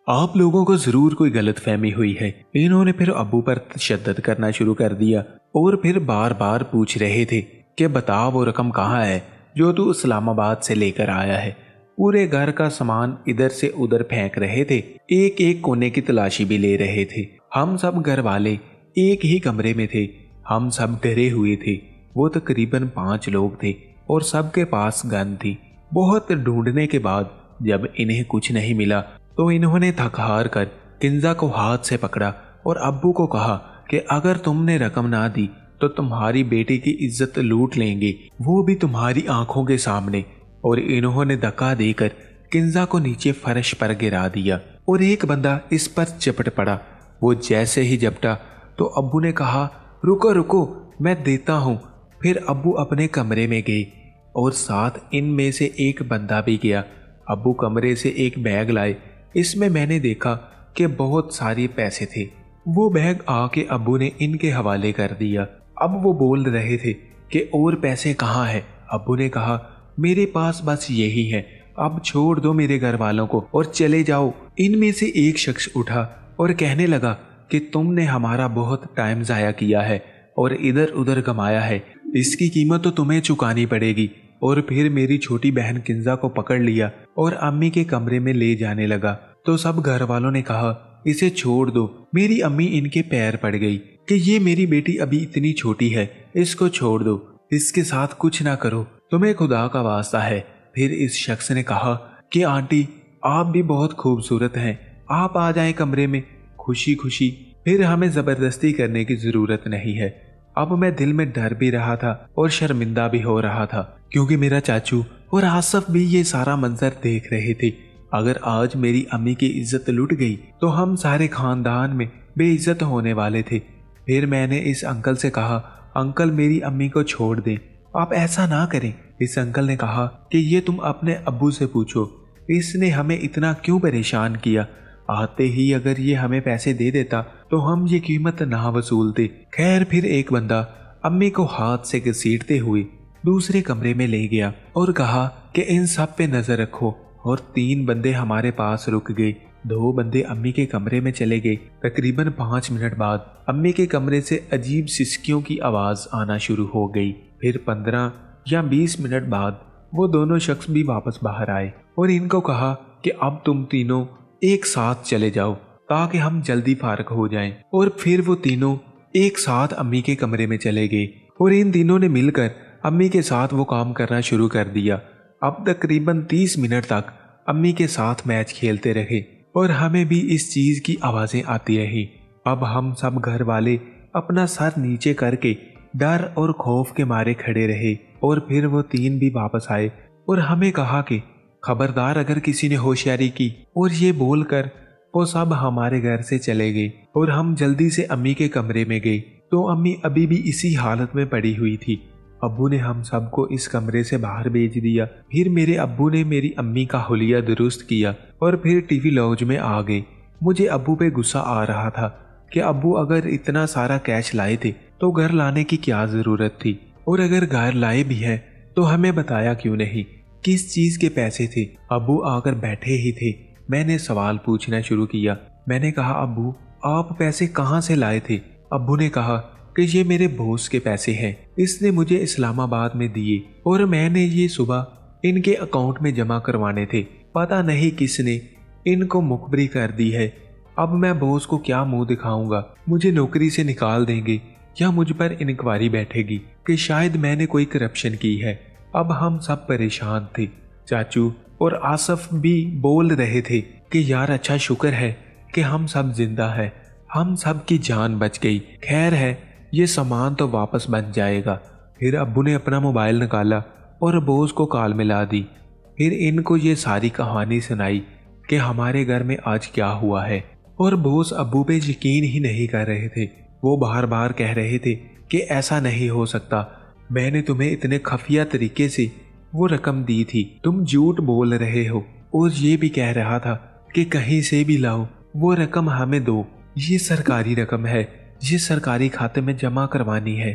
आप लोगों को जरूर कोई गलतफहमी हुई है। इन्होंने फिर अब्बू पर तशद्दुद करना शुरू कर दिया और फिर बार बार पूछ रहे थे कि बता वो रकम कहाँ है जो तू इस्लामाबाद से लेकर आया है। पूरे घर का सामान इधर से उधर फेंक रहे थे, एक एक कोने की तलाशी भी ले रहे थे। हम सब घर वाले एक ही कमरे में थे, हम सब डरे हुए थे। वो तकरीबन 5 लोग थे और सबके पास गन थी। बहुत ढूंढने के बाद जब इन्हें कुछ नहीं मिला तो इन्होंने थक हार कर किंजा को हाथ से पकड़ा और अब्बू को कहा कि अगर तुमने रकम ना दी तो तुम्हारी बेटी की इज्जत लूट लेंगे, वो भी तुम्हारी आंखों के सामने। और इन्होंने धक्का देकर किंजा को नीचे फर्श पर गिरा दिया और एक बंदा इस पर चपट पड़ा। वो जैसे ही झपटा तो अब्बू ने कहा रुको रुको मैं देता हूँ। फिर अब्बू अपने कमरे में गए और साथ इनमें से एक बंदा भी गया। अब्बू कमरे से एक बैग लाए, इसमें मैंने देखा कि बहुत सारे पैसे थे। वो बैग आके अब्बू ने इनके हवाले कर दिया। अब वो बोल रहे थे कि और पैसे कहाँ है। अब्बू ने कहा मेरे पास बस यही है, अब छोड़ दो मेरे घर वालों को और चले जाओ। इनमें से एक शख्स उठा और कहने लगा कि तुमने हमारा बहुत टाइम जाया किया है और इधर उधर कमाया है, इसकी कीमत तो तुम्हें चुकानी पड़ेगी। और फिर मेरी छोटी बहन किंजा को पकड़ लिया और अम्मी के कमरे में ले जाने लगा। तो सब घर वालों ने कहा इसे छोड़ दो। मेरी अम्मी इनके पैर पड़ गई कि ये मेरी बेटी अभी इतनी छोटी है, इसको छोड़ दो, इसके साथ कुछ ना करो, तुम्हें खुदा का वास्ता है। फिर इस शख्स ने कहा कि आंटी आप भी बहुत खूबसूरत हैं, आप आ जाएं कमरे में खुशी खुशी, फिर हमें जबरदस्ती करने की जरूरत नहीं है। अब मैं दिल में डर भी रहा था और शर्मिंदा भी हो रहा था क्योंकि मेरा चाचू और आसफ भी ये सारा मंजर देख रहे थे। अगर आज मेरी अम्मी की इज्जत लुट गई तो हम सारे खानदान में बेइज्जत होने वाले थे। फिर मैंने इस अंकल से कहा अंकल मेरी अम्मी को छोड़ दें, आप ऐसा ना करें। इस अंकल ने कहा कि ये तुम अपने अब्बू से पूछो, इसने हमें इतना क्यों परेशान किया। आते ही अगर ये हमें पैसे दे देता तो हम ये कीमत ना वसूलते। खैर फिर एक बंदा अम्मी को हाथ से घसीटते हुए दूसरे कमरे में ले गया और कहा कि इन सब पे नजर रखो। और 3 बंदे हमारे पास रुक गए, 2 बंदे अम्मी के कमरे में चले गए। तकरीबन 5 मिनट बाद अम्मी के कमरे से अजीब सिसकियों की आवाज आना शुरू हो गई। फिर 15 या 20 मिनट बाद वो दोनों शख्स भी वापस बाहर आए और इनको कहा कि अब तुम तीनों एक साथ चले जाओ ताकि हम जल्दी फारग हो जाएं। और फिर वो तीनों एक साथ अम्मी के कमरे में चले गए और इन तीनों ने मिलकर अम्मी के साथ वो काम करना शुरू कर दिया। अब तकरीबन 30 मिनट तक अम्मी के साथ मैच खेलते रहे और हमें भी इस चीज की आवाजें आती रही। अब हम सब घर वाले अपना सर नीचे करके डर और खौफ के मारे खड़े रहे। और फिर वो 3 भी वापस आए और हमें कहा कि खबरदार अगर किसी ने होशियारी की, और ये बोलकर वो सब हमारे घर से चले गए। और हम जल्दी से अम्मी के कमरे में गए तो अम्मी अभी भी इसी हालत में पड़ी हुई थी। अब्बू ने हम सबको इस कमरे से बाहर भेज दिया। फिर मेरे अब्बू ने मेरी अम्मी का हुलिया दुरुस्त किया और फिर टीवी लॉन्ज में आ गए। मुझे अब्बू पे गुस्सा आ रहा था कि अब्बू अगर इतना सारा कैश लाए थे तो घर लाने की क्या जरूरत थी, और अगर घर लाए भी है तो हमें बताया क्यों नहीं, किस चीज के पैसे थे। अब्बू आकर बैठे ही थे। मैंने सवाल पूछना शुरू किया। मैंने कहा अब्बू आप पैसे कहाँ से लाए थे। अब्बू ने कहा कि ये मेरे बॉस के पैसे हैं, इसने मुझे इस्लामाबाद में दिए और मैंने ये सुबह इनके अकाउंट में जमा करवाने थे। पता नहीं किसने इनको मुखबरी कर दी है। अब मैं बॉस को क्या मुंह दिखाऊंगा, मुझे नौकरी से निकाल देंगे या मुझ पर इंक्वायरी बैठेगी कि शायद मैंने कोई करप्शन की है। अब हम सब परेशान थे। चाचू और आसफ भी बोल रहे थे कि यार अच्छा शुक्र है कि हम सब जिंदा हैं, हम सब की जान बच गई। खैर है ये सामान तो वापस बन जाएगा। फिर अब्बू ने अपना मोबाइल निकाला और बॉस को कॉल मिला दी। फिर इनको ये सारी कहानी सुनाई कि हमारे घर में आज क्या हुआ है। और बॉस अब्बू पे यकीन ही नहीं कर रहे थे। वो बार बार कह रहे थे कि ऐसा नहीं हो सकता, मैंने तुम्हें इतने खफिया तरीके से वो रकम दी थी, तुम झूठ बोल रहे हो। और ये भी कह रहा था कि कहीं से भी लाओ वो रकम हमें दो, ये सरकारी रकम है, ये सरकारी खाते में जमा करवानी है।